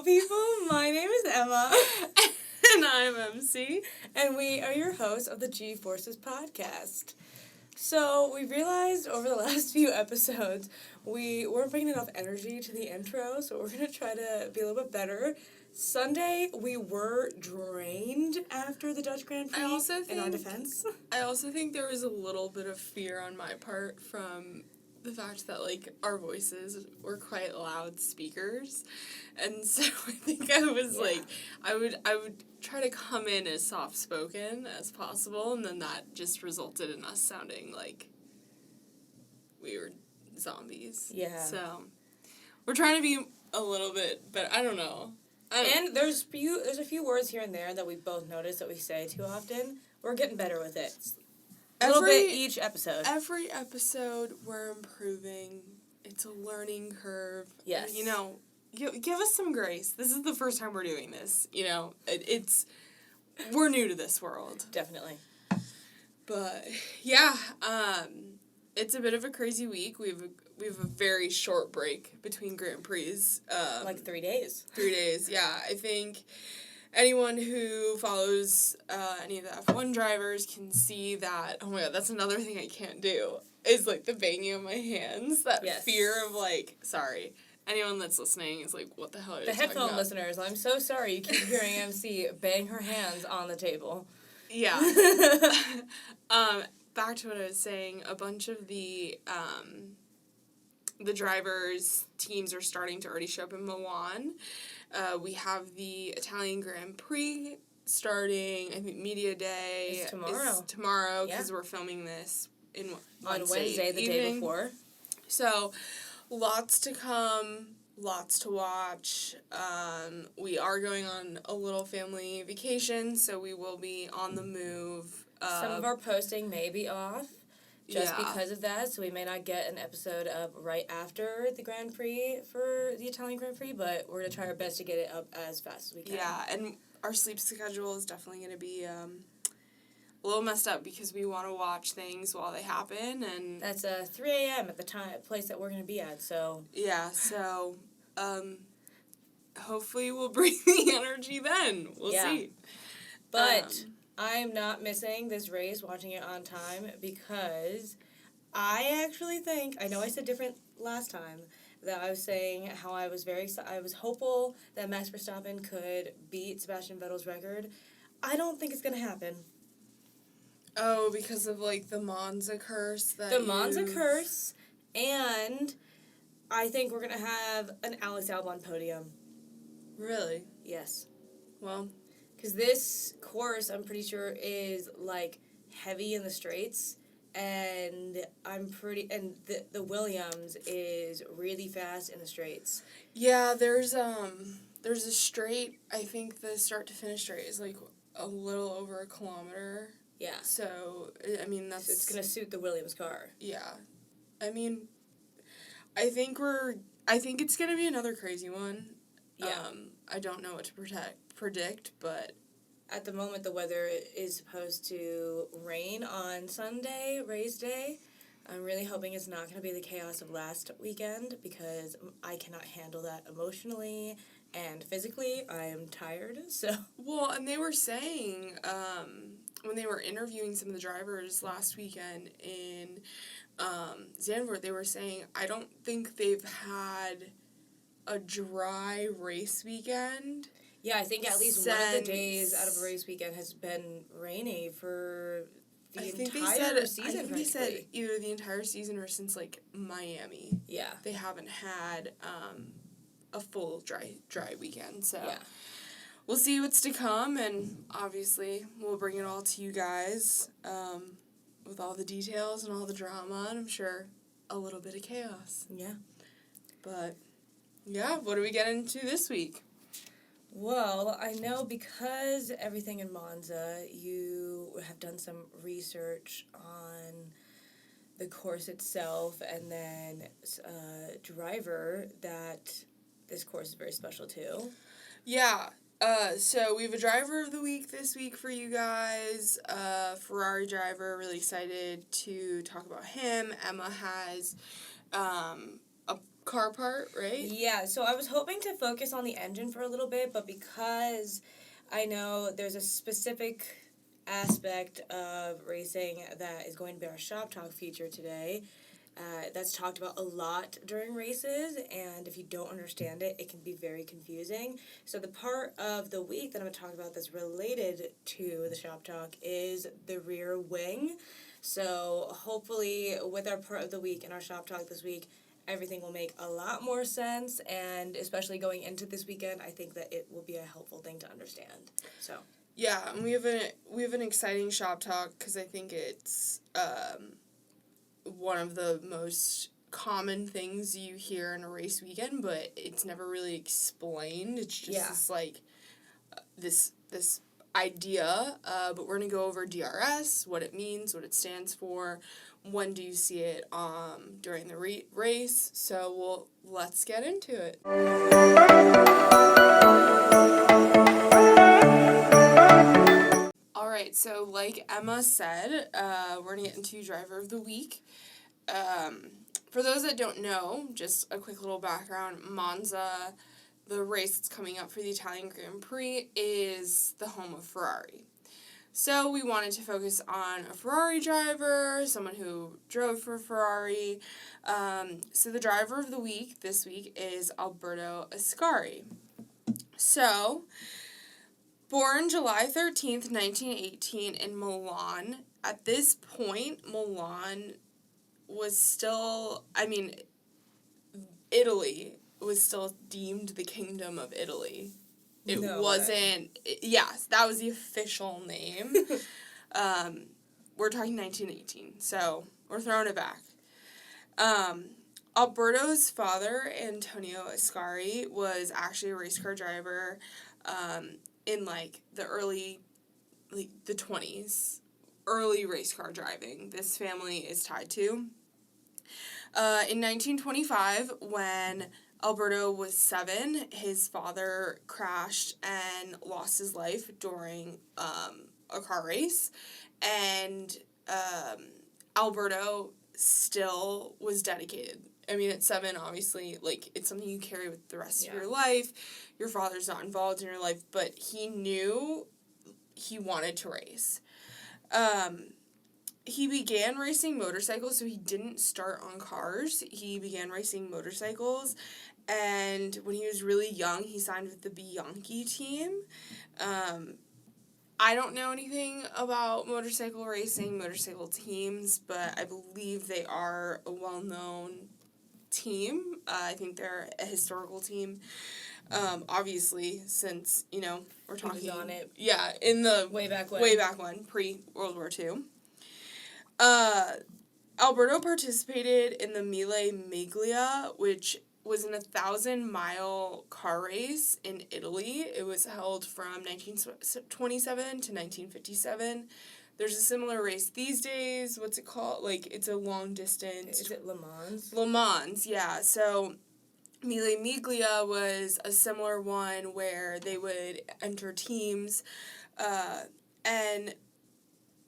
Hello, people. My name is Emma. And I'm MC. And we are your hosts of the G-Forces podcast. So, we realized over the last few episodes, we weren't bringing enough energy to the intro, so we're going to try to be a little bit better. Sunday, we were drained after the Dutch Grand Prix in our defense. I also think there was a little bit of fear on my part from the fact that, our voices were quite loud speakers. And so I think I was, I would try to come in as soft-spoken as possible, and then that just resulted in us sounding like we were zombies. Yeah. So, we're trying to be a little bit, but I don't know. And there's a few words here and there that we both notice that we say too often. We're getting better with it. A little bit each episode. Every episode, we're improving. It's a learning curve. Yes. Give us some grace. This is the first time we're doing this. We're new to this world. Definitely. But, yeah, it's a bit of a crazy week. We have a very short break between Grand Prix. 3 days. 3 days, yeah. I think anyone who follows any of the F1 drivers can see that, oh my god, that's another thing I can't do, is, the banging of my hands. That fear of, sorry. Anyone that's listening is what the hell are you talking about? The headphone listeners, I'm so sorry you keep hearing MC bang her hands on the table. Yeah. Back to what I was saying, a bunch of the drivers' teams are starting to already show up in Milan. We have the Italian Grand Prix starting, I think Media Day is tomorrow. Tomorrow, because we're filming this on Wednesday, the day before. So, lots to come, lots to watch. We are going on a little family vacation, so we will be on the move. Some of our posting may be off just because of that, so we may not get an episode up right after the Grand Prix for the Italian Grand Prix, but we're going to try our best to get it up as fast as we can. Yeah, and our sleep schedule is definitely going to be a little messed up because we want to watch things while they happen, and that's 3 a.m. at the place that we're going to be at, so... Yeah, so, hopefully we'll bring the energy then. We'll see. But... I'm not missing this race, watching it on time, because I actually think, I know I said different last time, that I was saying how I was hopeful that Max Verstappen could beat Sebastian Vettel's record. I don't think it's going to happen. Oh, because of, the Monza curse Monza curse, and I think we're going to have an Alex Albon podium. Really? Yes. Well... Because this course, I'm pretty sure, is, heavy in the straights, and the Williams is really fast in the straights. Yeah, there's a straight, I think the start to finish straight is, a little over a kilometer. Yeah. So, I mean, that's... It's going to suit the Williams car. Yeah. I mean, I think it's going to be another crazy one. Yeah. I don't know what to predict, but... At the moment, the weather is supposed to rain on Sunday, race day. I'm really hoping it's not going to be the chaos of last weekend, because I cannot handle that emotionally and physically. I am tired, so... Well, and they were saying, when they were interviewing some of the drivers last weekend in Zandvoort, they were saying, I don't think they've had a dry race weekend. Yeah, I think at least one of the days out of a race weekend has been rainy for the entire season. I think they said either the entire season or since, Miami. Yeah. They haven't had a full dry weekend, so... Yeah. We'll see what's to come, and obviously we'll bring it all to you guys with all the details and all the drama, and I'm sure a little bit of chaos. Yeah. But, yeah, what do we get into this week? Well, I know because everything in Monza, you have done some research on the course itself, and then driver, that this course is very special too. Yeah. So we have a driver of the week this week for you guys. Ferrari driver, really excited to talk about him. Emma has a car part, right? Yeah, so I was hoping to focus on the engine for a little bit, but because I know there's a specific aspect of racing that is going to be our shop talk feature today, that's talked about a lot during races, and if you don't understand it, it can be very confusing. So the part of the week that I'm going to talk about that's related to the shop talk is the rear wing. So hopefully with our part of the week and our shop talk this week, everything will make a lot more sense, and especially going into this weekend, I think that it will be a helpful thing to understand. So yeah, and we have an exciting shop talk because I think it's one of the most common things you hear in a race weekend, but it's never really explained. It's just this like this idea, but we're gonna go over DRS, what it means, what it stands for, when do you see it during the race. So let's get into it. All right, so like Emma said, we're gonna get into driver of the week. For those that don't know, just a quick little background, Monza, the race that's coming up for the Italian Grand Prix, is the home of Ferrari. So we wanted to focus on a Ferrari driver, someone who drove for Ferrari. So the driver of the week this week is Alberto Ascari. So, born July 13th, 1918 in Milan. At this point, Milan was still, Italy was still deemed the Kingdom of Italy. It wasn't, yes, that was the official name. We're talking 1918, so we're throwing it back. Alberto's father, Antonio Ascari, was actually a race car driver in, the early, the 20s. Early race car driving, this family is tied to. In 1925, when Alberto was 7, his father crashed and lost his life during a car race, and Alberto still was dedicated. I mean, at 7, obviously, it's something you carry with the rest of your life. Your father's not involved in your life, but he knew he wanted to race. He began racing motorcycles, so he didn't start on cars. He began racing motorcycles, and when he was really young, he signed with the Bianchi team. I don't know anything about motorcycle racing, motorcycle teams, but I believe they are a well-known team. I think they're a historical team. Obviously, since, we're talking... He was on it. Yeah, in the... Way back when, pre-World War II. Alberto participated in the Mille Miglia, which was an 1,000-mile car race in Italy. It was held from 1927 to 1957. There's a similar race these days. What's it called? It's a long distance. Is it Le Mans? Le Mans, yeah. So Mille Miglia was a similar one where they would enter teams, and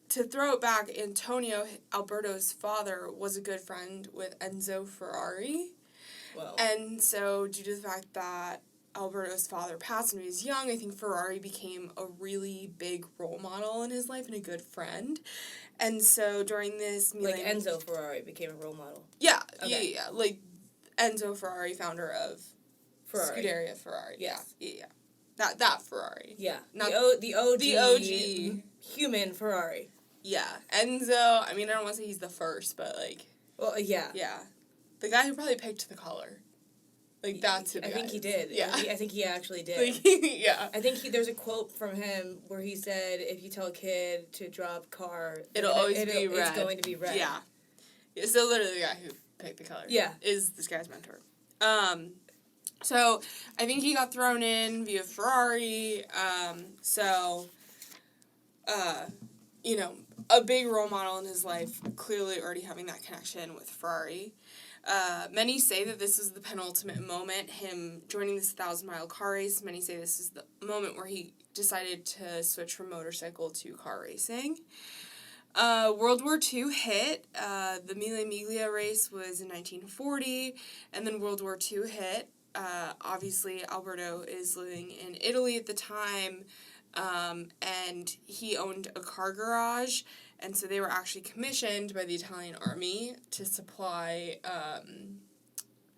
to throw it back, Antonio, Alberto's father, was a good friend with Enzo Ferrari. Wow. And so, due to the fact that Alberto's father passed when he was young, I think Ferrari became a really big role model in his life and a good friend. And so, during this... Enzo Ferrari became a role model? Yeah, okay. yeah. Enzo Ferrari, founder of Ferrari. Scuderia Ferrari. Yes. Yeah. That Ferrari. Yeah. Not the OG. The OG. Human Ferrari. Yeah. Enzo, I don't want to say he's the first, but, Well, yeah. Yeah. The guy who probably picked the color. That's who the guy think he is. did. Yeah. I think he actually did. Yeah. I think there's a quote from him where he said, if you tell a kid to drop car... It'll always be red. It's going to be red. Yeah. So, literally the guy who picked the color. Yeah. Is this guy's mentor. So, I think he got thrown in via Ferrari. A big role model in his life, clearly already having that connection with Ferrari. Many say that this is the penultimate moment, him joining this 1,000-mile car race. Many say this is the moment where he decided to switch from motorcycle to car racing. World War II hit. The Mille Miglia race was in 1940, and then World War II hit. Obviously, Alberto is living in Italy at the time, and he owned a car garage, and so they were actually commissioned by the Italian army to supply,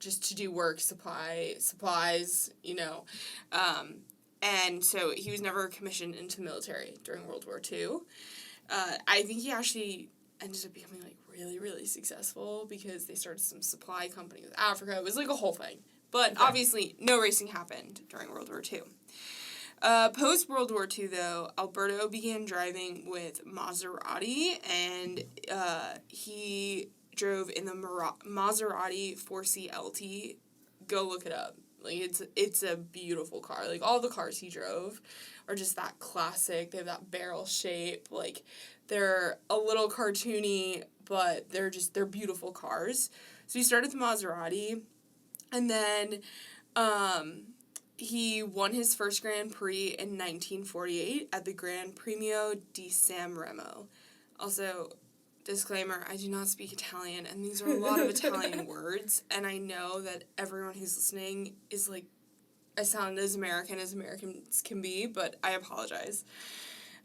just to do work, supplies, and so he was never commissioned into the military during World War II. I think he actually ended up becoming, really, really successful because they started some supply company with Africa. It was, a whole thing. But obviously, no racing happened during World War II. Post-World War II, though, Alberto began driving with Maserati, and he drove in the Maserati 4C LT. Go look it up. It's a beautiful car. All the cars he drove are just that classic. They have that barrel shape. They're a little cartoony, but they're beautiful cars. So he started with Maserati, and then he won his first Grand Prix in 1948 at the Gran Premio di San Remo. Also, disclaimer, I do not speak Italian, and these are a lot of Italian words, and I know that everyone who's listening is, I sound as Americans can be, but I apologize.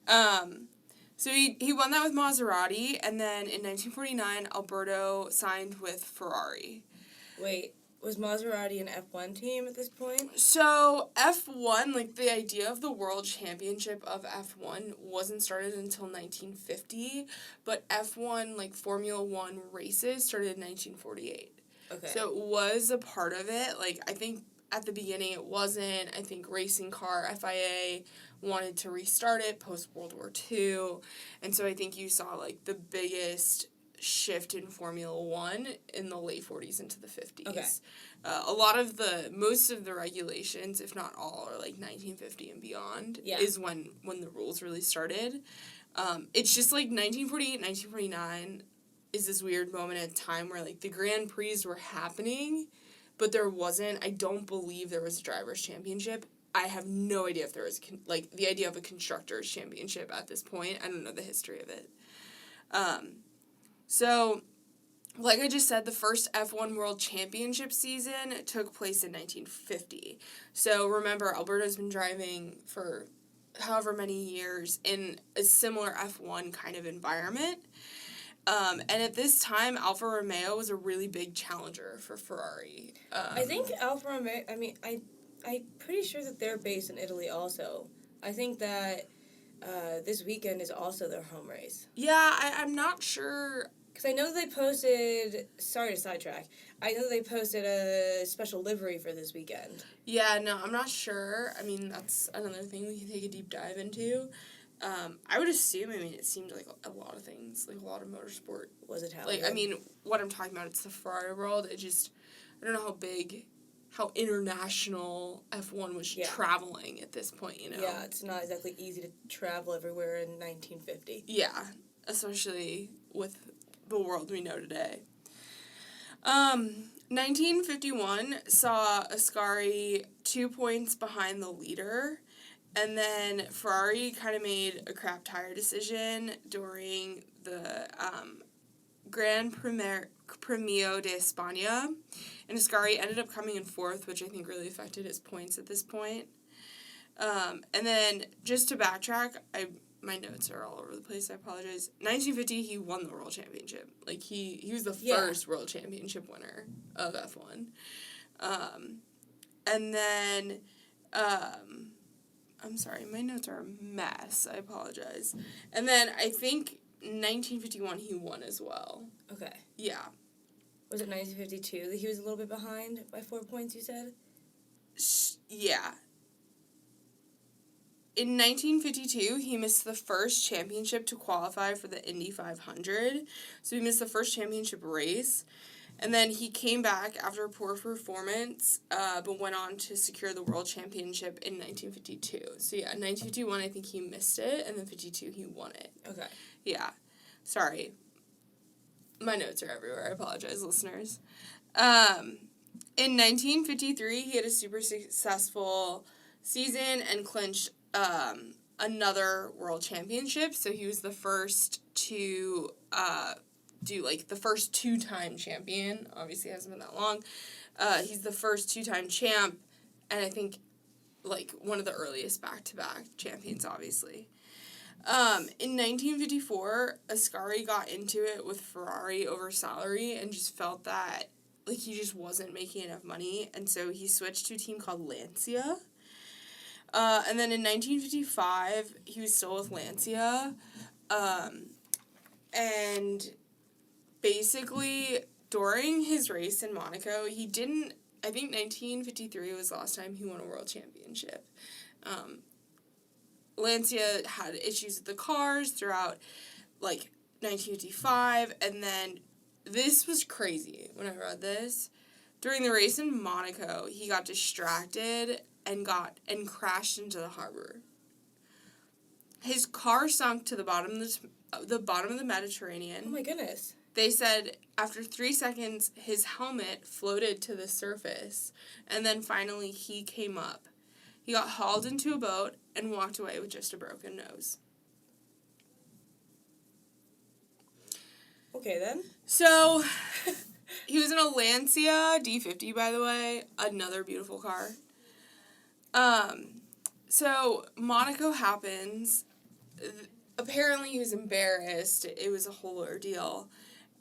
So he won that with Maserati, and then in 1949, Alberto signed with Ferrari. Wait, was Maserati an F1 team at this point? So F1, the idea of the World Championship of F1 wasn't started until 1950, but F1, Formula 1 races started in 1948. Okay. So it was a part of it. I think at the beginning it wasn't. I think Racing Car FIA wanted to restart it post-World War II, and so I think you saw, the biggest shift in Formula 1 in the late 40s into the 50s. Okay. Most of the regulations, if not all, are 1950 and beyond, is when the rules really started. It's just 1948, 1949 is this weird moment in time where the Grand Prix were happening, but there wasn't, I don't believe there was a driver's championship. I have no idea if there was, the idea of a constructor's championship at this point. I don't know the history of it. So, like I just said, the first F1 World Championship season took place in 1950. So, remember, Alberto's been driving for however many years in a similar F1 kind of environment. And at this time, Alfa Romeo was a really big challenger for Ferrari. I think Alfa Romeo, I'm pretty sure that they're based in Italy also. I think that this weekend is also their home race. Yeah, I'm not sure. Because I know they posted, sorry to sidetrack, I know they posted a special livery for this weekend. Yeah, no, I'm not sure. That's another thing we can take a deep dive into. I would assume, it seemed like a lot of things, a lot of motorsport. Was Italian. What I'm talking about, it's the Ferrari world. I don't know how international F1 was traveling at this point, Yeah, it's not exactly easy to travel everywhere in 1950. Yeah, especially with the world we know today. 1951 saw Ascari 2 points behind the leader, and then Ferrari kind of made a crap tire decision during the Gran Premio de España, and Ascari ended up coming in fourth, which I think really affected his points at this point. And then, just to backtrack, my notes are all over the place, I apologize. 1950, he won the World Championship. He was the first World Championship winner of F1. And then, I'm sorry, my notes are a mess, I apologize. And then, I think 1951, he won as well. Okay. Yeah. Was it 1952 that he was a little bit behind by 4 points, you said? Yeah. In 1952, he missed the first championship to qualify for the Indy 500. So he missed the first championship race. And then he came back after a poor performance, but went on to secure the World Championship in 1952. So yeah, in 1951, I think he missed it, and then 52, he won it. Okay. Yeah. Sorry. My notes are everywhere. I apologize, listeners. In 1953, he had a super successful season and clinched another world championship. So he was the first to do, like, the first two-time champion. Obviously, it hasn't been that long. He's the first two-time champ, and I think, like, one of the earliest back-to-back champions, obviously. In 1954, Ascari got into it with Ferrari over salary and just felt that, like, he just wasn't making enough money, and so he switched to a team called Lancia. And then in 1955, he was still with Lancia, and basically, during his race in Monaco, he didn't, I think 1953 was the last time he won a world championship. Lancia had issues with the cars throughout, like, 1955, and then this was crazy when I read this. During the race in Monaco, he got distracted and crashed into the harbor. His car sunk to the bottom of the Mediterranean. Oh my goodness. They said after 3 seconds, his helmet floated to the surface, and then finally he came up. He got hauled into a boat and walked away with just a broken nose. Okay, then. So, he was in a Lancia D50, by the way. Another beautiful car. So, Monaco happens. Apparently, he was embarrassed. It was a whole ordeal.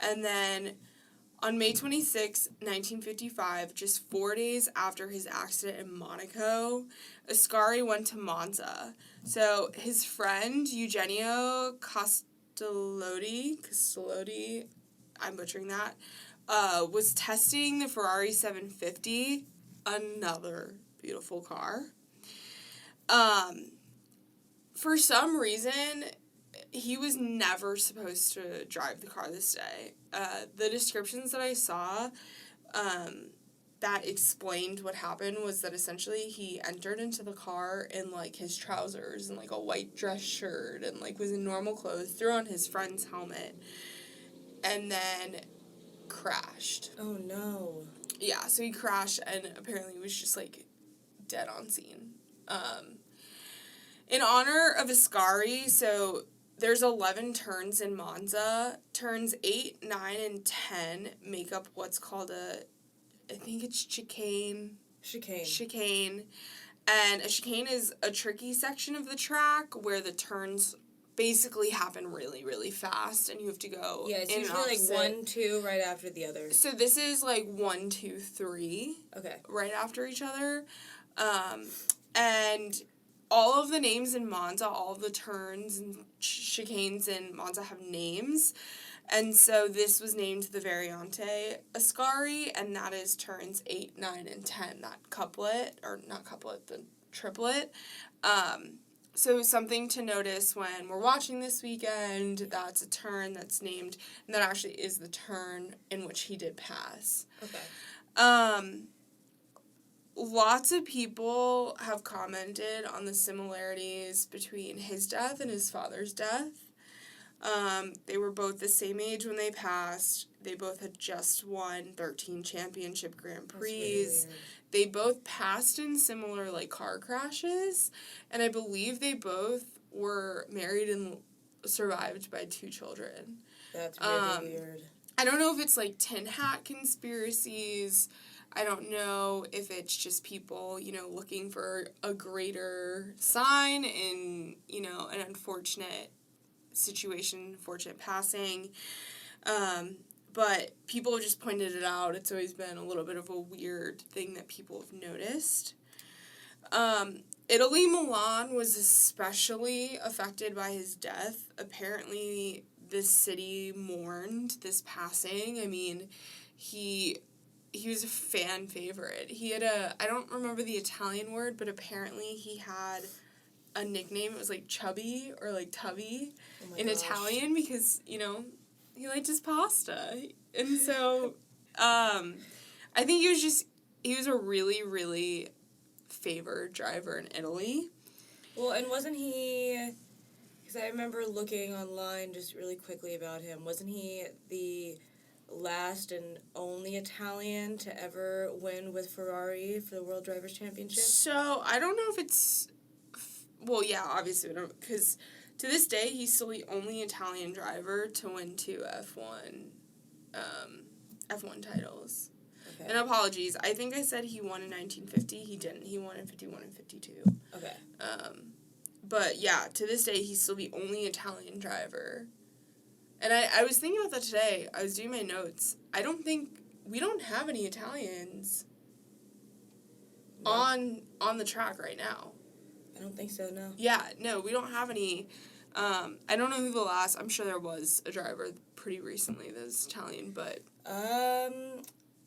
And then, on May 26, 1955, just 4 days after his accident in Monaco, Ascari went to Monza. So, his friend, Eugenio Castellotti, I'm butchering that, was testing the Ferrari 750, another beautiful car. For some reason, he was never supposed to drive the car this day. The descriptions that I saw that explained what happened was that essentially he entered into the car in, like, his trousers and, like, a white dress shirt and, like, was in normal clothes, threw on his friend's helmet, and then crashed. Oh, no. Yeah, so he crashed and apparently was just, like, dead on scene. In honor of Ascari, so there's 11 turns in Monza. Turns 8, 9, and 10 make up what's called I think it's chicane. Chicane. And a chicane is a tricky section of the track where the turns basically happen really, really fast and you have to go Yeah, it's in usually opposite. like 1, 2 right after the other. So this is like 1, 2, 3. Okay. Right after each other. And all of the names in Monza, all of the turns and chicanes in Monza have names. And so this was named the Variante Ascari, and that is turns 8, 9, and 10, that couplet, or not couplet, the triplet. So something to notice when we're watching this weekend, that's a turn that's named, and that actually is the turn in which he did pass. Okay. Lots of people have commented on the similarities between his death and his father's death. They were both the same age when they passed. They both had just won 13 championship Grand Prix. Really they both passed in similar, like, car crashes. And I believe they both were married and survived by 2 children. That's really weird. I don't know if it's, like, tin hat conspiracies. I don't know if it's just people, you know, looking for a greater sign in, you know, an unfortunate situation, unfortunate passing. But people have just pointed it out. It's always been a little bit of a weird thing that people have noticed. Italy, Milan was especially affected by his death. Apparently, the city mourned this passing. I mean, he was a fan favorite. He had I don't remember the Italian word, but apparently he had a nickname. It was like Chubby or like Tubby in Italian because, you know, he liked his pasta. And so I think he was a really, really favored driver in Italy. Well, and wasn't he, because I remember looking online just really quickly about him, wasn't he the last and only Italian to ever win with Ferrari for the World Drivers' Championship? So, I don't know if it's well, yeah, obviously, because to this day, he's still the only Italian driver to win 2 F1 titles. Okay. And apologies, I think I said he won in 1950. He didn't. He won in 51 and 52. Okay. But yeah, to this day, he's still the only Italian driver. And I was thinking about that today. I was doing my notes. We don't have any Italians on the track right now. I don't think so, no. Yeah, no, we don't have any. I don't know who the last. I'm sure there was a driver pretty recently that was Italian, but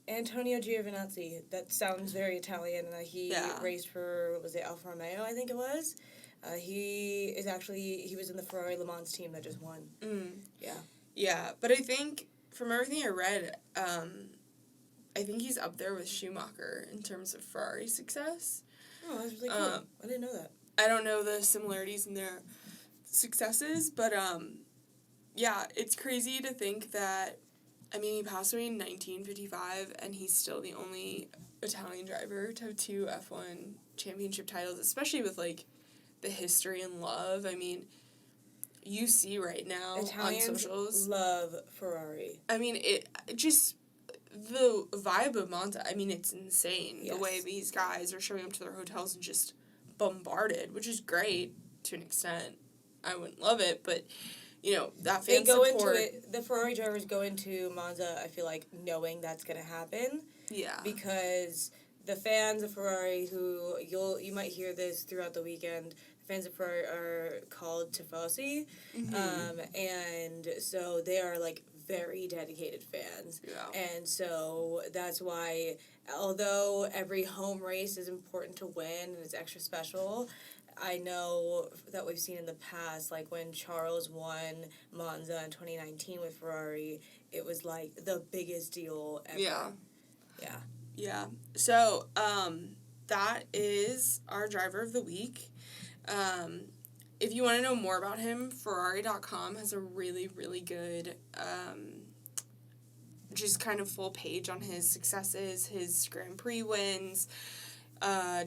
Antonio Giovinazzi. That sounds very Italian. He raced for, what was it, Alfa Romeo, I think it was. He was in the Ferrari Le Mans team that just won. Yeah. Yeah, but I think from everything I read, I think he's up there with Schumacher in terms of Ferrari success. Oh, that's really cool. I didn't know that. I don't know the similarities in their successes, but yeah, it's crazy to think that, I mean, he passed away in 1955, and he's still the only Italian driver to have 2 F1 championship titles, especially with, like, the history and love. I mean, you see right now Italians on socials. Love Ferrari. I mean, it just, the vibe of Monza, I mean, it's insane. Yes. The way these guys are showing up to their hotels and just bombarded, which is great to an extent. I wouldn't love it, but, you know, that fan support. Into it, the Ferrari drivers go into Monza, I feel like, knowing that's going to happen. Yeah. Because the fans of Ferrari, who you might hear this throughout the weekend, the fans of Ferrari are called Tifosi. And so they are, like, very dedicated fans. Yeah. And so that's why, although every home race is important to win and it's extra special, I know that we've seen in the past, like when Charles won Monza in 2019 with Ferrari, it was like the biggest deal ever. Yeah. Yeah. Yeah. So, that is our driver of the week. If you want to know more about him, Ferrari.com has a really, really good, just kind of full page on his successes, his Grand Prix wins,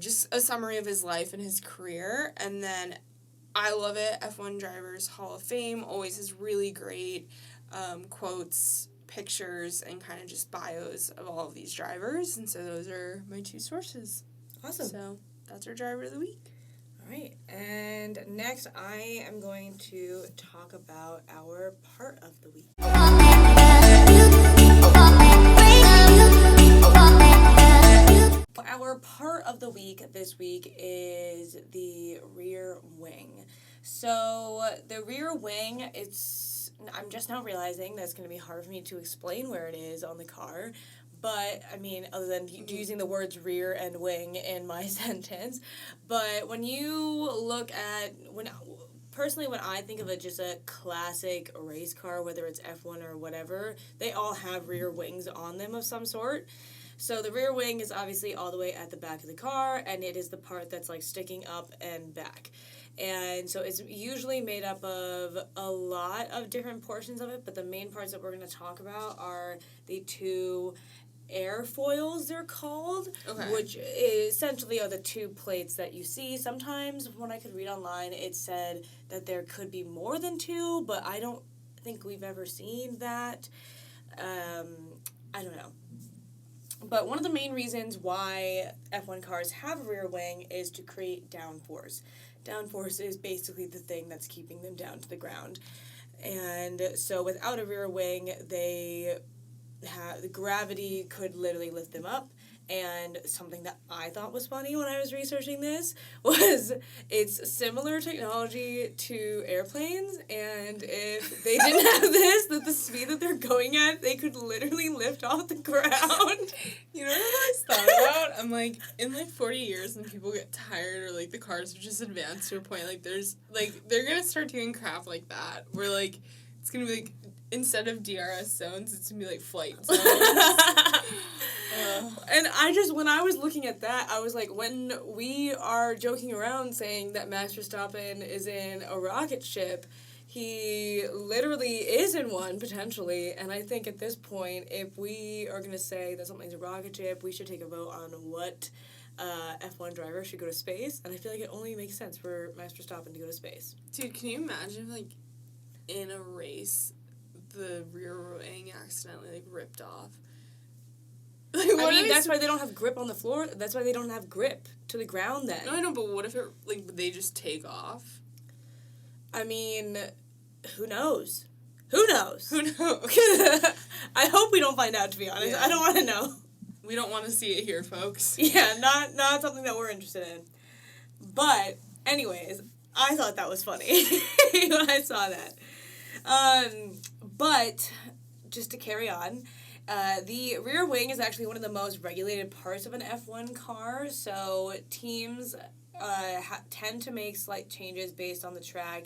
just a summary of his life and his career. And then I love it, F1 Drivers Hall of Fame always has really great quotes, pictures, and kind of just bios of all of these drivers. And so those are my 2 sources. Awesome. So that's our driver of the week. All right. And next, I am going to talk about our part of the week. Our part of the week this week is the rear wing. So the rear wing, I'm just now realizing that it's going to be hard for me to explain where it is on the car. But, I mean, other than using the words rear and wing in my sentence. But when you look at, personally, when I think of it, just a classic race car, whether it's F1 or whatever, they all have rear wings on them of some sort. So the rear wing is obviously all the way at the back of the car, and it is the part that's like sticking up and back. And so it's usually made up of a lot of different portions of it, but the main parts that we're going to talk about are the 2 airfoils, they're called, which essentially are the 2 plates that you see. Sometimes when I could read online, it said that there could be more than 2, but I don't think we've ever seen that. I don't know. But one of the main reasons why F1 cars have a rear wing is to create downforce. Downforce is basically the thing that's keeping them down to the ground. And so without a rear wing, the gravity could literally lift them up. And something that I thought was funny when I was researching this was it's similar technology to airplanes, and if they didn't have this, at the speed that they're going at, they could literally lift off the ground. You know what I thought about? I'm like, in like 40 years when people get tired or like the cars are just advanced to a point, like there's, like, they're gonna start doing crap like that, where like, it's gonna be like, instead of DRS zones, it's gonna be like flight zones. And when I was looking at that, I was like, when we are joking around saying that Max Verstappen is in a rocket ship, he literally is in one, potentially. And I think at this point, if we are going to say that something's a rocket ship, we should take a vote on what F1 driver should go to space, and I feel like it only makes sense for Max Verstappen to go to space. Dude, can you imagine if, like, in a race, the rear wing accidentally, like, ripped off? Like, I mean, that's why they don't have grip on the floor. That's why they don't have grip to the ground then. No, I know, but what if it, like, they just take off? I mean, who knows? Who knows? Who knows? I hope we don't find out, to be honest. Yeah. I don't want to know. We don't want to see it here, folks. Yeah, not something that we're interested in. But, anyways, I thought that was funny when I saw that. But, just to carry on, the rear wing is actually one of the most regulated parts of an F1 car, so teams tend to make slight changes based on the track,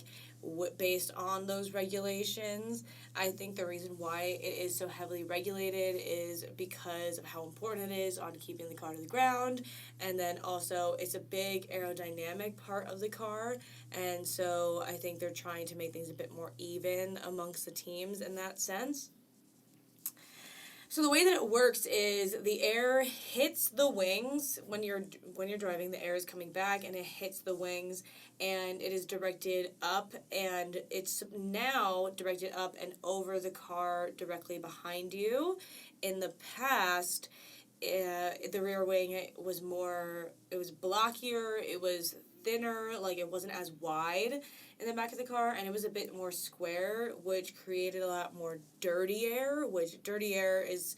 based on those regulations. I think the reason why it is so heavily regulated is because of how important it is on keeping the car to the ground, and then also it's a big aerodynamic part of the car, and so I think they're trying to make things a bit more even amongst the teams in that sense. So the way that it works is the air hits the wings when you're driving. The air is coming back and it hits the wings, and it is directed up, and it's now directed up and over the car directly behind you. In the past, the rear wing was blockier, it was thinner, like it wasn't as wide in the back of the car, and it was a bit more square, which created a lot more dirty air, which dirty air is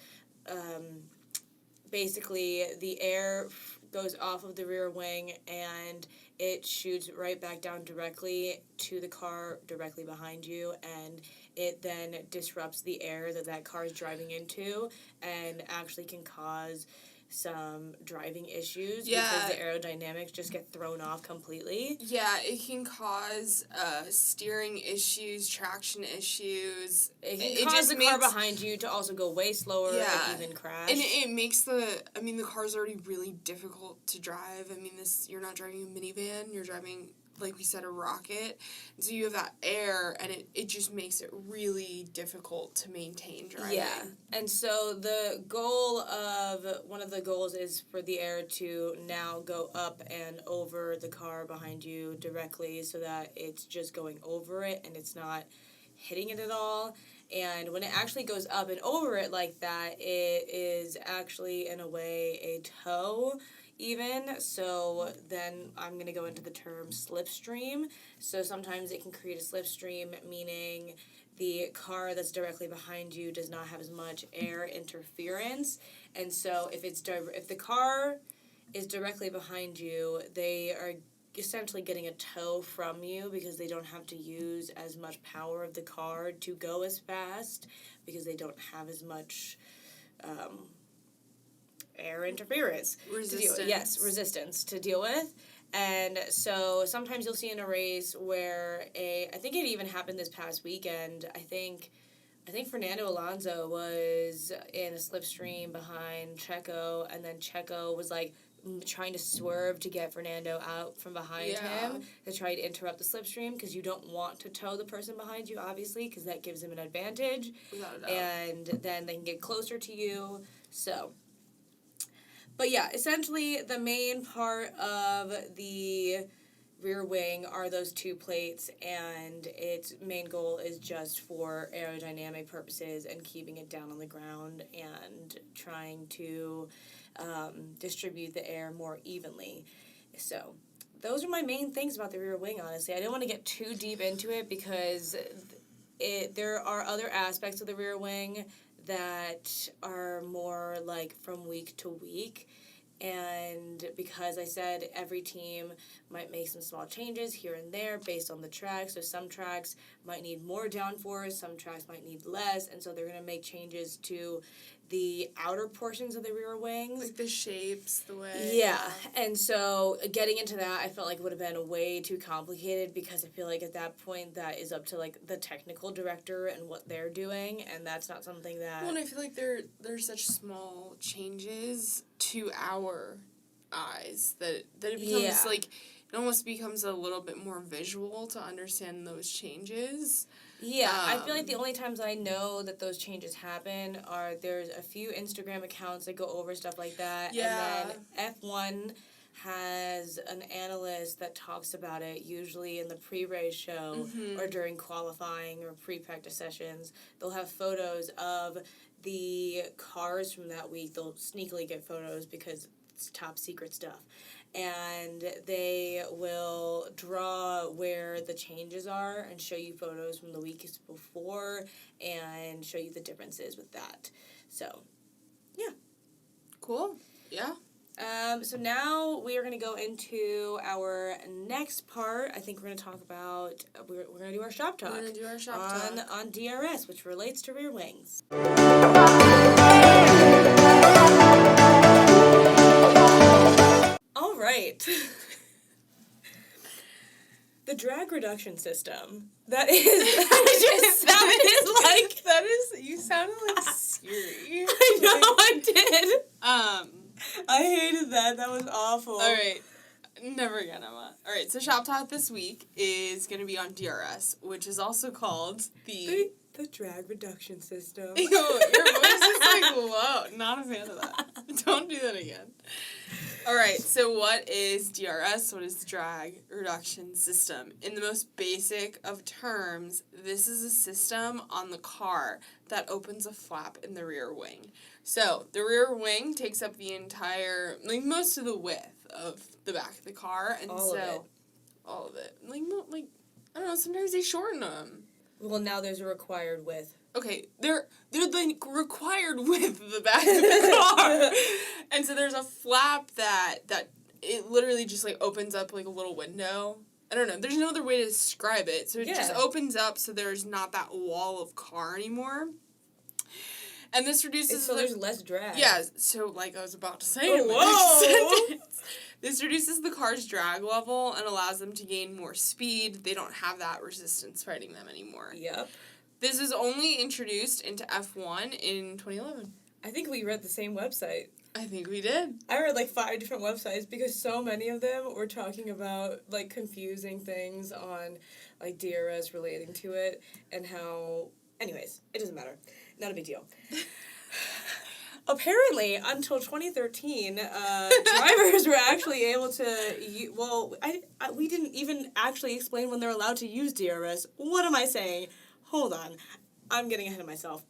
basically the air goes off of the rear wing and it shoots right back down directly to the car directly behind you, and it then disrupts the air that car is driving into and actually can cause some driving issues because the aerodynamics just get thrown off completely. Yeah, it can cause steering issues, traction issues. It can cause the car behind you to also go way slower and even crash. And it makes the car's already really difficult to drive. I mean, you're not driving a minivan, you're driving, like we said, a rocket. And so you have that air, and it just makes it really difficult to maintain driving. Yeah, and so one of the goals is for the air to now go up and over the car behind you directly, so that it's just going over it and it's not hitting it at all. And when it actually goes up and over it like that, it is actually, in a way, a tow even. So then I'm going to go into the term slipstream. So sometimes it can create a slipstream, meaning the car that's directly behind you does not have as much air interference. And so if the car is directly behind you, they are essentially getting a tow from you because they don't have to use as much power of the car to go as fast because they don't have as much air interference. Resistance to deal with. And so sometimes you'll see in a race where I think it even happened this past weekend. I think Fernando Alonso was in a slipstream behind Checo, and then Checo was like trying to swerve to get Fernando out from behind him to try to interrupt the slipstream, because you don't want to tow the person behind you, obviously, because that gives him an advantage. Without a doubt. And then they can get closer to you. So, but yeah, essentially the main part of the rear wing are those two plates, and its main goal is just for aerodynamic purposes and keeping it down on the ground and trying to distribute the air more evenly. So those are my main things about the rear wing, honestly. I didn't want to get too deep into it because there are other aspects of the rear wing that are more like from week to week. And because I said every team might make some small changes here and there based on the track. So some tracks might need more downforce, some tracks might need less, and so they're going to make changes to the outer portions of the rear wings. Like the shapes, the way. Yeah, and so getting into that, I felt like it would have been way too complicated, because I feel like at that point that is up to like the technical director and what they're doing, and that's not something that... Well, and I feel like they're such small changes to our eyes that it becomes like it almost becomes a little bit more visual to understand those changes. Yeah, I feel like the only times I know that those changes happen are there's a few Instagram accounts that go over stuff like that. Yeah. And then F1 has an analyst that talks about it, usually in the pre-race show or during qualifying or pre-practice sessions. They'll have photos of the cars from that week. They'll sneakily get photos because it's top secret stuff. And they will draw where the changes are and show you photos from the weeks before and show you the differences with that. So, yeah. Cool. Yeah. So now we are going to go into our next part. I think we're going to talk about, we're going to do our shop talk. We're going to do our shop talk. On DRS, which relates to rear wings. All right. The drag reduction system. That You sounded like Siri. I know, I did. I hated that. That was awful. All right. Never again, Emma. All right, so Shop Talk this week is going to be on DRS, which is also called the drag reduction system. Yo, your voice is like, whoa, not a fan of that. Don't do that again. All right, so what is DRS? What is the drag reduction system? In the most basic of terms, this is a system on the car that opens a flap in the rear wing. So the rear wing takes up the entire, like most of the width of the back of the car, and all of it. Like I don't know. Sometimes they shorten them. Well, now there's a required width. Okay, they're like required width of the back of the car, and so there's a flap that it literally just like opens up like a little window. I don't know. There's no other way to describe it. So it just opens up, so there's not that wall of car anymore. And this reduces... So there's less drag. Yeah, so like I was about to say this reduces the car's drag level and allows them to gain more speed. They don't have that resistance fighting them anymore. Yep. This is only introduced into F1 in 2011. I think we read the same website. I think we did. I read like 5 different websites because so many of them were talking about like confusing things on like DRS relating to it and how... Anyways, it doesn't matter. Not a big deal. Apparently, until 2013, drivers were actually able to... we didn't even actually explain when they're allowed to use DRS. What am I saying? Hold on. I'm getting ahead of myself.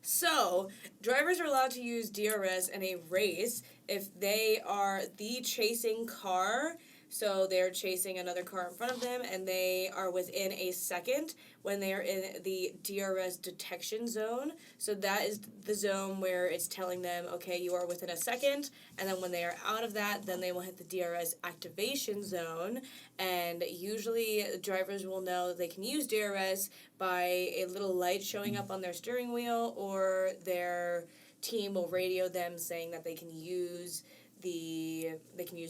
So, drivers are allowed to use DRS in a race if they are the chasing car. So they're chasing another car in front of them, and they are within a second when they are in the DRS detection zone. So that is the zone where it's telling them, okay, you are within a second, and then when they are out of that, then they will hit the DRS activation zone, and usually drivers will know that they can use DRS by a little light showing up on their steering wheel, or their team will radio them saying that they can use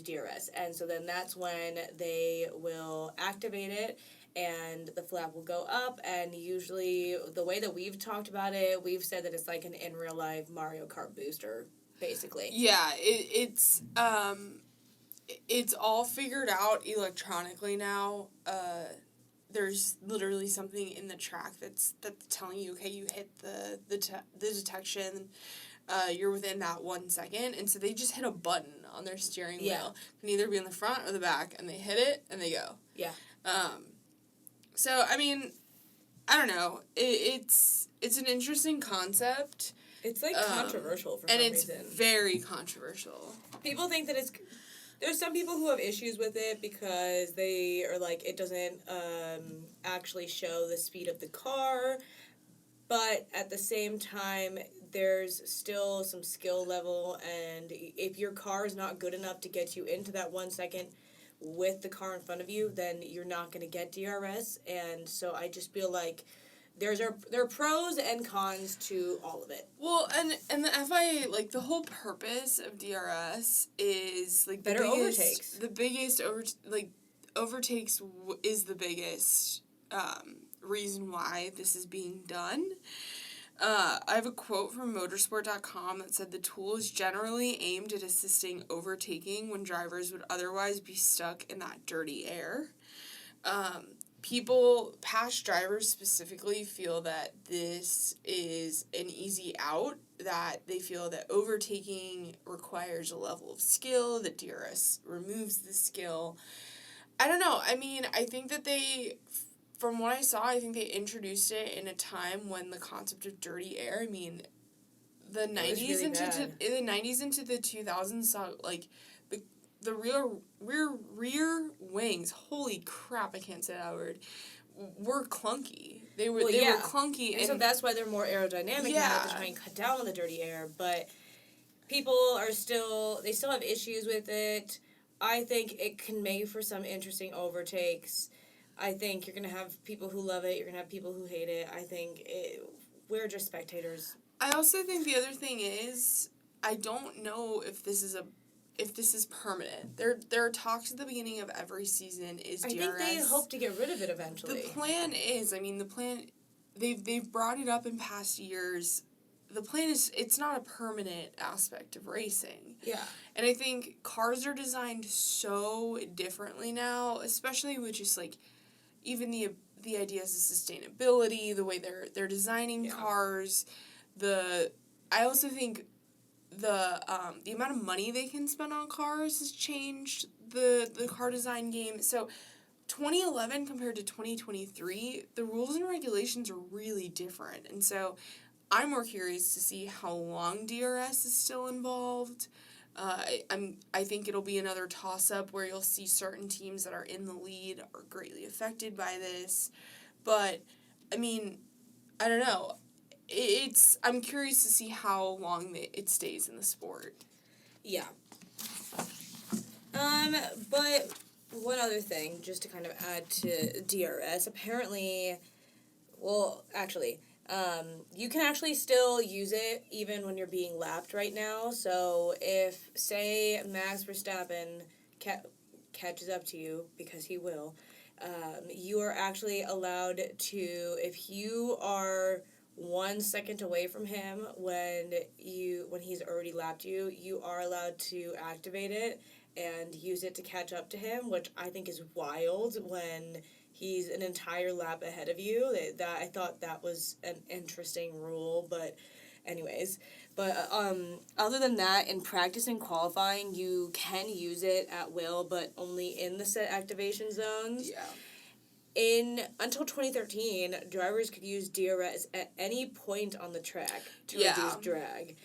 DRS, and so then that's when they will activate it and the flap will go up, and usually the way that we've talked about it, we've said that it's like an in real life Mario Kart booster, basically. Yeah, it's all figured out electronically now. There's literally something in the track that's telling you, okay, you hit the detection. You're within that 1 second, and so they just hit a button on their steering wheel. It can either be in the front or the back, and they hit it, and they go. Yeah. So, I mean, I don't know. It's an interesting concept. It's, like, controversial for some reason. And it's very controversial. People think that there's some people who have issues with it because they are like, it doesn't actually show the speed of the car, but at the same time, there's still some skill level, and if your car is not good enough to get you into that 1 second with the car in front of you, then you're not going to get DRS, and so I just feel like there are pros and cons to all of it. Well, and the FIA, like, the whole purpose of DRS is, like, better overtakes. The biggest overtakes is the biggest reason why this is being done. I have a quote from motorsport.com that said the tool is generally aimed at assisting overtaking when drivers would otherwise be stuck in that dirty air. Past drivers specifically, feel that this is an easy out, that they feel that overtaking requires a level of skill, that DRS removes the skill. I don't know. I mean, I think that from what I saw, I think they introduced it in a time when the concept of dirty air, I mean, the 90s into the 2000s saw, like, the rear wings, holy crap, I can't say that word, were clunky. They were clunky. And so that's why they're more aerodynamic now, to try and cut down on the dirty air. But people still have issues with it. I think it can make for some interesting overtakes. I think you're going to have people who love it. You're going to have people who hate it. I think we're just spectators. I also think the other thing is, I don't know if this is permanent. There are talks at the beginning of every season is DRS. I think they hope to get rid of it eventually. The plan is, they've brought it up in past years. The plan is, it's not a permanent aspect of racing. Yeah. And I think cars are designed so differently now, especially with just, like, even the ideas of sustainability, the way they're designing cars. I also think the amount of money they can spend on cars has changed the car design game. So 2011 compared to 2023, the rules and regulations are really different. And so I'm more curious to see how long DRS is still involved. I think it'll be another toss-up where you'll see certain teams that are in the lead are greatly affected by this. But, I mean, I don't know. I'm curious to see how long it stays in the sport. Yeah. But one other thing, just to kind of add to DRS, apparently, you can actually still use it even when you're being lapped right now. So if, say, Max Verstappen catches up to you, because he will, you are actually allowed to, if you are 1 second away from him when he's already lapped you, you are allowed to activate it and use it to catch up to him, which I think is wild when he's an entire lap ahead of you. I thought that was an interesting rule, but anyways. But other than that, in practice and qualifying, you can use it at will, but only in the set activation zones. Yeah. Until 2013, drivers could use DRS at any point on the track to reduce drag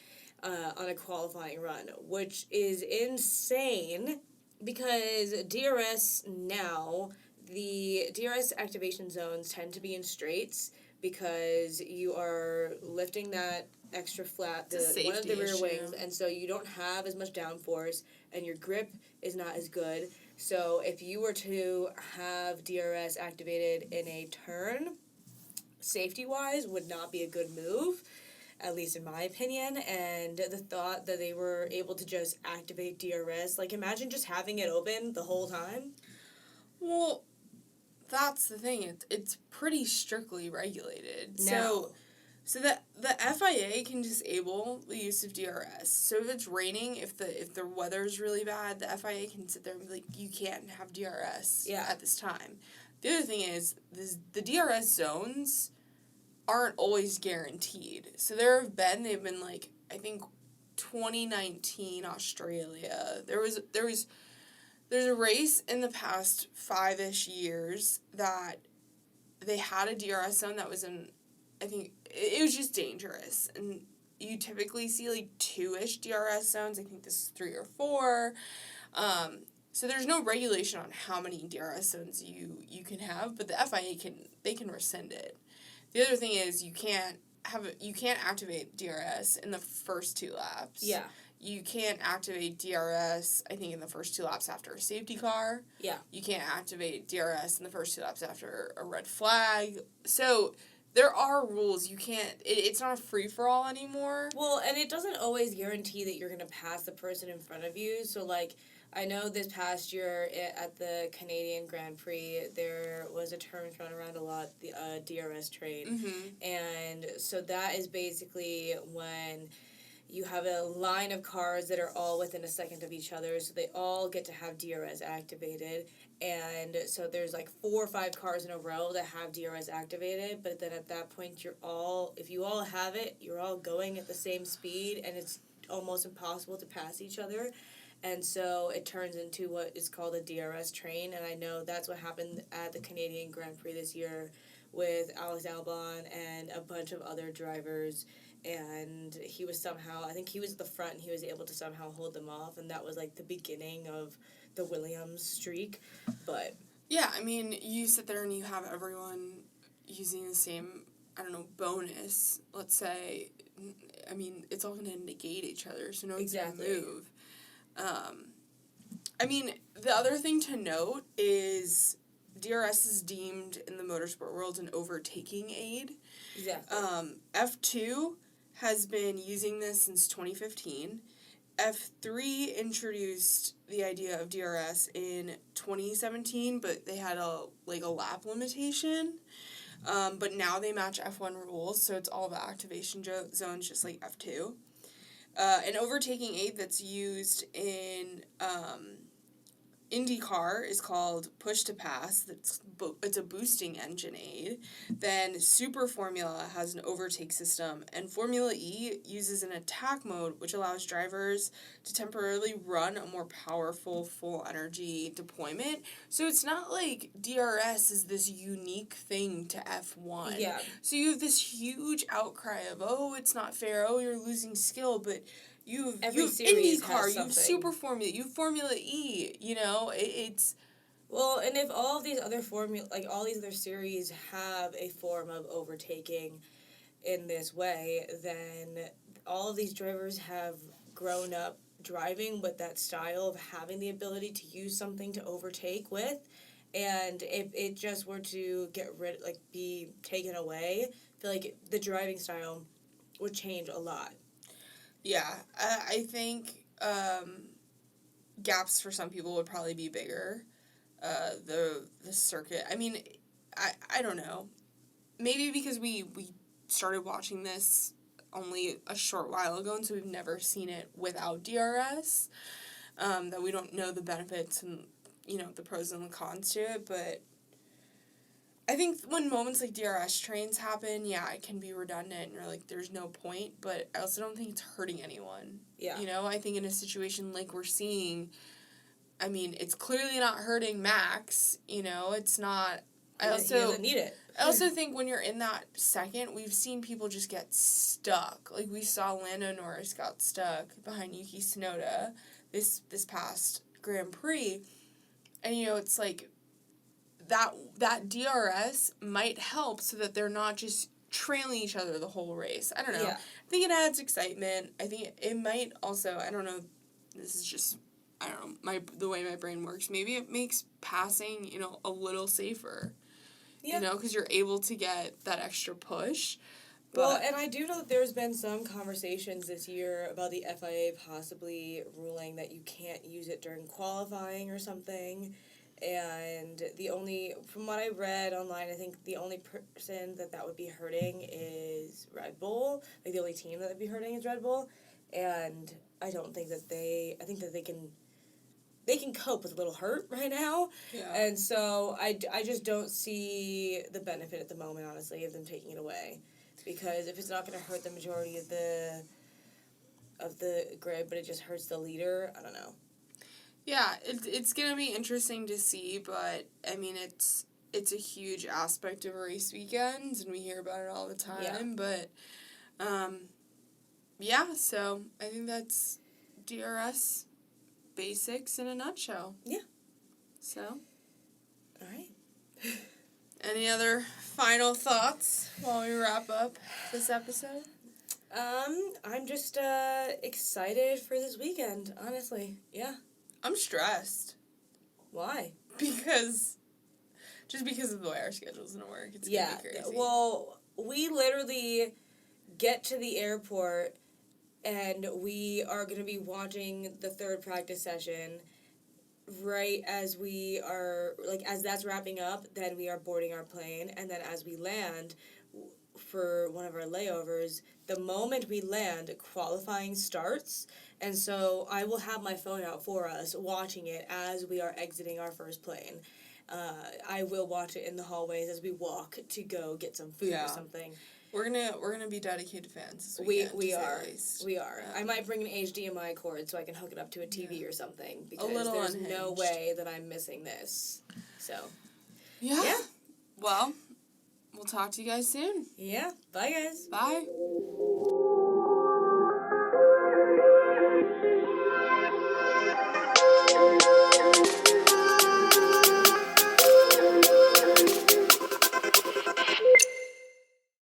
on a qualifying run, which is insane because DRS now, the DRS activation zones tend to be in straights because you are lifting that extra flap, one of the rear wings, and so you don't have as much downforce, and your grip is not as good. So if you were to have DRS activated in a turn, safety-wise, would not be a good move, at least in my opinion. And the thought that they were able to just activate DRS, like, imagine just having it open the whole time. Well, that's the thing. It's pretty strictly regulated. No. So the FIA can disable the use of DRS. So if it's raining, if the weather's really bad, the FIA can sit there and be like, you can't have DRS at this time. The other thing is the DRS zones aren't always guaranteed. So they've been like, I think 2019 Australia. There's a race in the past 5-ish years that they had a DRS zone that was in, I think, it was just dangerous. And you typically see, like, 2-ish DRS zones. I think this is 3 or 4. So there's no regulation on how many DRS zones you can have, but the FIA can rescind it. The other thing is you can't activate DRS in the first 2 laps. Yeah. You can't activate DRS, I think, in the first 2 laps after a safety car. Yeah. You can't activate DRS in the first 2 laps after a red flag. So there are rules. You can't, it's not a free-for-all anymore. Well, and it doesn't always guarantee that you're going to pass the person in front of you. So, like, I know this past year at the Canadian Grand Prix, there was a term thrown around a lot, the DRS train. Mm-hmm. And so that is basically when you have a line of cars that are all within a second of each other, so they all get to have DRS activated. And so there's like 4 or 5 cars in a row that have DRS activated, but then at that point if you all have it, you're all going at the same speed, and it's almost impossible to pass each other. And so it turns into what is called a DRS train, and I know that's what happened at the Canadian Grand Prix this year with Alex Albon and a bunch of other drivers. And he was somehow, I think he was at the front, and he was able to somehow hold them off, and that was like the beginning of the Williams streak. But yeah, I mean, you sit there and you have everyone using the same, I don't know, bonus, let's say. I mean, it's all going to negate each other, so no one's going to move. I mean, the other thing to note is DRS is deemed in the motorsport world an overtaking aid. Exactly. F2 has been using this since 2015. F3 introduced the idea of DRS in 2017, but they had a lap limitation. But now they match F1 rules, so it's all the activation zones just like F2. An overtaking aid that's used in IndyCar is called push to pass. It's a boosting engine aid. Then Super Formula has an overtake system, and Formula E uses an attack mode, which allows drivers to temporarily run a more powerful full energy deployment. So it's not like DRS is this unique thing to F1. Yeah. So you have this huge outcry of, oh, it's not fair, oh, you're losing skill, but you have IndyCar, you have Super Formula, you have Formula E, you know, it's... Well, and if all of these other all these other series have a form of overtaking in this way, then all of these drivers have grown up driving with that style of having the ability to use something to overtake with, and if it just were to be taken away, I feel like the driving style would change a lot. Yeah, I think gaps for some people would probably be bigger. The circuit. I mean, I don't know. Maybe because we started watching this only a short while ago, and so we've never seen it without DRS. That we don't know the benefits and, you know, the pros and the cons to it, but I think when moments like DRS trains happen, yeah, it can be redundant and you're like, there's no point, but I also don't think it's hurting anyone. Yeah. You know, I think in a situation like we're seeing, I mean, it's clearly not hurting Max, you know, it's not... He doesn't need it. I also think when you're in that second, we've seen people just get stuck. Like, we saw Lando Norris got stuck behind Yuki Tsunoda this past Grand Prix, and, you know, it's like... That DRS might help so that they're not just trailing each other the whole race. I don't know. Yeah. I think it adds excitement. I think it might also, I don't know, this is just, I don't know, the way my brain works. Maybe it makes passing, you know, a little safer. Yeah. You know, because you're able to get that extra push. But well, and I do know that there's been some conversations this year about the FIA possibly ruling that you can't use it during qualifying or something. And from what I read online, I think the only person that would be hurting is Red Bull. Like, the only team that would be hurting is Red Bull. And I don't think that they can cope with a little hurt right now. Yeah. And so I just don't see the benefit at the moment, honestly, of them taking it away. Because if it's not going to hurt the majority of the grid, but it just hurts the leader, I don't know. Yeah, it's going to be interesting to see, but, I mean, it's a huge aspect of race weekends, and we hear about it all the time, yeah. But, yeah, so I think that's DRS basics in a nutshell. Yeah. So. All right. Any other final thoughts while we wrap up this episode? I'm just excited for this weekend, honestly. Yeah. I'm stressed. Why? Because of the way our schedule's gonna work. It's gonna be crazy. Well, we literally get to the airport and we are gonna be watching the third practice session, right as we are, like, as that's wrapping up, then we are boarding our plane, and then as we land for one of our layovers, the moment we land, qualifying starts, and so I will have my phone out for us, watching it as we are exiting our first plane. I will watch it in the hallways as we walk to go get some food or something. We're gonna be dedicated fans this We weekend, to say are. the least. We are. I might bring an HDMI cord so I can hook it up to a TV or something, because there's unhinged. no way that I'm missing this. So. Yeah. Well, we'll talk to you guys soon. Yeah. Bye, guys. Bye.